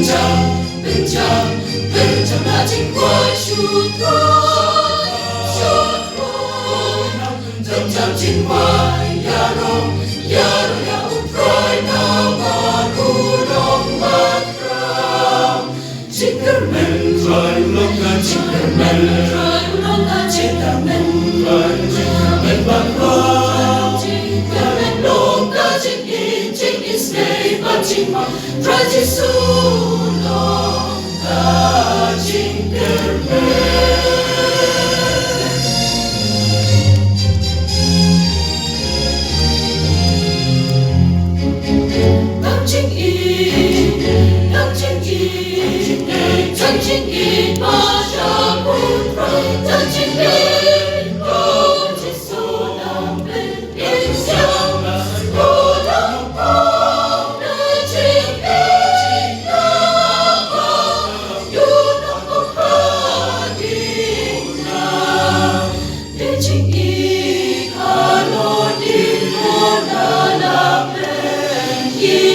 本将那金块树头，本将金块呀荣呀uproi nama ulong makrang Jingermen try ulongan Jingermen bakrang Jingermen longa jing is name jingma try jisulong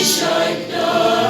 Shine down,